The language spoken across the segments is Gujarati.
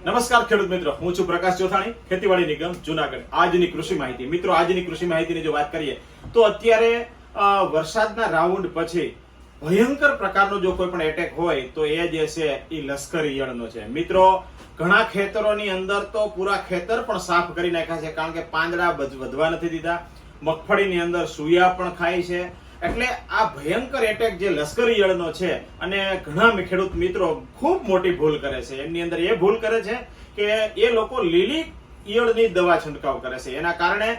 નમસ્કાર ખેડૂત મિત્રો, હું છું પ્રકાશ ચોથાણી, ખેતીવાડી નિગમ જુનાગઢ. આજની કૃષિ માહિતી મિત્રો, આજની કૃષિ માહિતીની જો વાત કરીએ તો અત્યારે વરસાદના રાઉન્ડ પછી ભયંકર પ્રકારનો જો કોઈ પણ એટેક હોય તો એ જે છે એ લશ્કરી ઈયળનો છે. મિત્રો ઘણા ખેતરોની અંદર તો પૂરા ખેતર પણ સાફ કરી નાખ્યા છે, કારણ કે પાંદડા વધવા નથી દીધા. મગફળીની અંદર સુયા પણ ખાય છે. એટલે આ ભયંકર એટેક જે લશ્કરી ઈયળનો છે, અને ઘણા ખેડૂત મિત્રો ખૂબ મોટી ભૂલ કરે છે. એમની અંદર એ ભૂલ કરે છે કે એ લોકો લીલી ઈયળની દવા છંટકાવ કરે છે. એના કારણે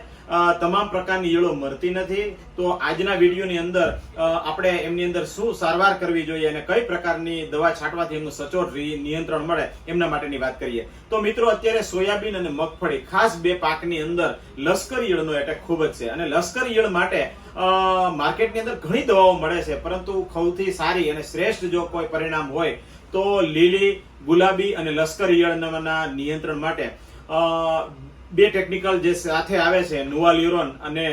તમામ પ્રકારની ઈયળો મરતી નથી. તો આજના વિડીયોની અંદર આપણે એમની અંદર શું સારવાર કરવી જોઈએ અને કઈ પ્રકારની દવા છાંટવાથી એમનું સચોટ નિયંત્રણ મળે એમના માટેની વાત કરીએ તો મિત્રો, અત્યારે સોયાબીન અને મગફળી ખાસ બે પાકની અંદર લશ્કરી ઈયળનો એટેક ખૂબ જ છે. અને લશ્કરી ઈયળ માટે માર્કેટની અંદર ઘણી દવાઓ મળે છે, પરંતુ સૌથી સારી અને શ્રેષ્ઠ જો કોઈ પરિણામ હોય તો લીલી, ગુલાબી અને લશ્કરી ઈયળના નિયંત્રણ માટે બે ટેકનિકલ જે સાથે આવે છે, નુવાલ્યુરોન અને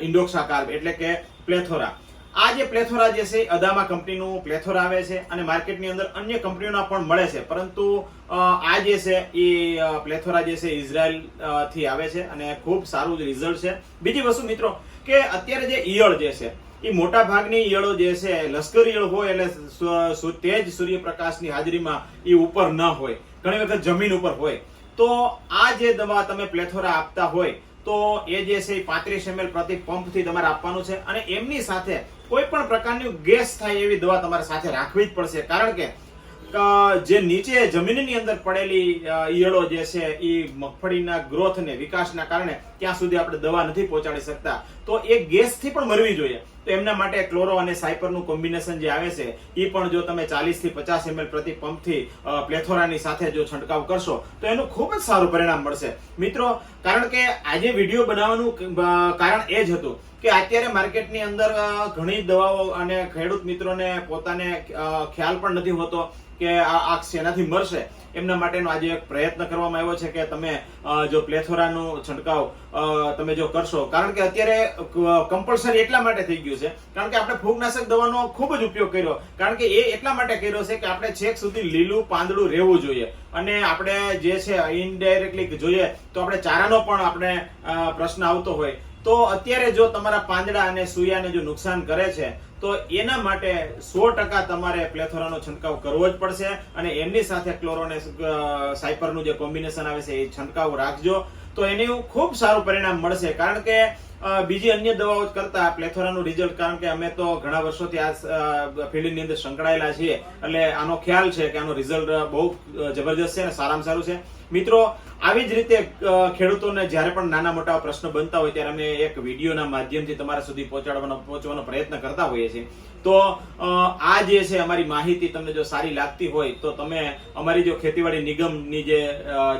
ઇન્ડોક્સાકાર્બ એટલે કે પ્લેથોરા. આ જે પ્લેથોરા જે છે અદામા કંપનીનું પ્લેથોરા આવે છે, અને માર્કેટની અંદર અન્ય કંપનીઓના પણ મળે છે, પરંતુ આ જે છે એ પ્લેથોરા જે છે ઇઝરાયલ થી આવે છે અને ખૂબ સારું રિઝલ્ટ છે. બીજી વસ્તુ મિત્રો કે અત્યારે જે ઈયળ જે છે એ મોટા ભાગની ઈયળો જે છે લશ્કરી ઈયળ હોય એટલે તેજ સૂર્યપ્રકાશની હાજરીમાં એ ઉપર ન હોય, ઘણી વખત જમીન ઉપર હોય. તો આ જે દવા તમે પ્લેથોરા આપતા હોય તો એ જે છે 35 ml પ્રતિ પંપ થી તમારે આપવાનું છે. અને એમની સાથે કોઈ પણ પ્રકારની ગેસ થાય એવી દવા તમારે સાથે રાખવી જ પડશે, કારણ કે જે નીચે જમીનની અંદર પડેલી ઈયળો જે છે એ મગફળીના ગ્રોથ ને વિકાસના કારણે ત્યાં સુધી આપણે દવા નથી પહોંચાડી શકતા. તો એ ગેસ થી પણ મરવી જોઈએ. તો એમના માટે ક્લોરો અને સાયપરનું કોમ્બિનેશન જે આવે છે એ પણ જો તમે 40 થી 50 ml પ્રતિ પંપથી પ્લેથોરાની સાથે જો છંટકાવ કરશો તો એનું ખૂબ જ સારું પરિણામ મળશે. મિત્રો, કારણ કે આજે વિડીયો બનાવવાનું કારણ એ જ હતું કે અત્યારે માર્કેટની અંદર ઘણી દવાઓ અને ખેડૂત મિત્રોને પોતાને ખ્યાલ પણ નથી હોતો કે આ શેનાથી મરશે. એમના માટેનો આજે એક પ્રયત્ન કરવામાં આવ્યો છે કે તમે જો પ્લેથોરાનો છંટકાવ તમે જો કરશો, કારણ કે અત્યારે કમ્પલસરી એટલા માટે થઈ ગયું છે કારણ કે આપણે ફૂગનાશક દવાનો ખૂબ જ ઉપયોગ કર્યો, કારણ કે એ એટલા માટે કર્યો છે કે આપણે છેક સુધી લીલું પાંદડું રહેવું જોઈએ. અને આપણે જે છે ઇનડાયરેક્ટલી જોઈએ તો આપણે ચારાનો પણ આપણે પ્રશ્ન આવતો હોય. તો અત્યારે જો તમારા પાંદડા અને સુયાને જો નુકસાન કરે છે તો એના માટે 100% તમારે પ્લેથોરાનો છંટકાવ કરવો જ પડશે. અને એમની સાથે ક્લોરો અને સાયપરનું જે કોમ્બિનેશન આવે છે એ છંટકાવ રાખજો તો એનું ખૂબ સારું પરિણામ મળશે. કારણ કે બીજી અન્ય દવાઓ કરતા પ્લેથોરાનું રિઝલ્ટ, કારણ કે અમે તો ઘણા વર્ષોથી આ ફિલ્ડની અંદર સંકળાયેલા છીએ એટલે આનો ખ્યાલ છે કે આનો રિઝલ્ટ બહુ જબરજસ્ત છે અને સારામાં સારું છે. મિત્રો, આવી જ રીતે ખેડૂતોને જ્યારે પણ નાના મોટા પ્રશ્નો બનતા હોય ત્યારે અમે એક વિડીયોના માધ્યમથી તમારા સુધી પહોંચવાનો પ્રયત્ન કરતા હોઈએ છીએ. તો આ જે છે અમારી માહિતી તમને જો સારી લાગતી હોય તો તમે અમારી જો ખેતીવાડી નિગમની જે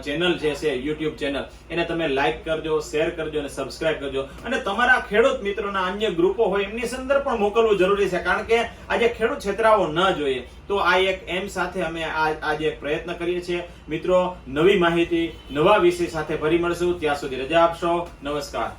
ચેનલ છે યુટ્યુબ ચેનલ, એને તમે લાઈક કરજો, શેર કરજો અને સબસ્ક્રાઇબ કરજો. અને તમારા ખેડૂત મિત્રોના અન્ય ગ્રુપો હોય એમની અંદર પણ મોકલવું જરૂરી છે, કારણ કે આજે ખેડૂત છેતરાવો ન જોઈએ. તો આ એક એમ સાથે અમે આજે પ્રયત્ન કરીએ છીએ. મિત્રો, નવી માહિતી નવા વિષય સાથે ફરી મળશું. ત્યાં સુધી રજા આપશો. નમસ્કાર.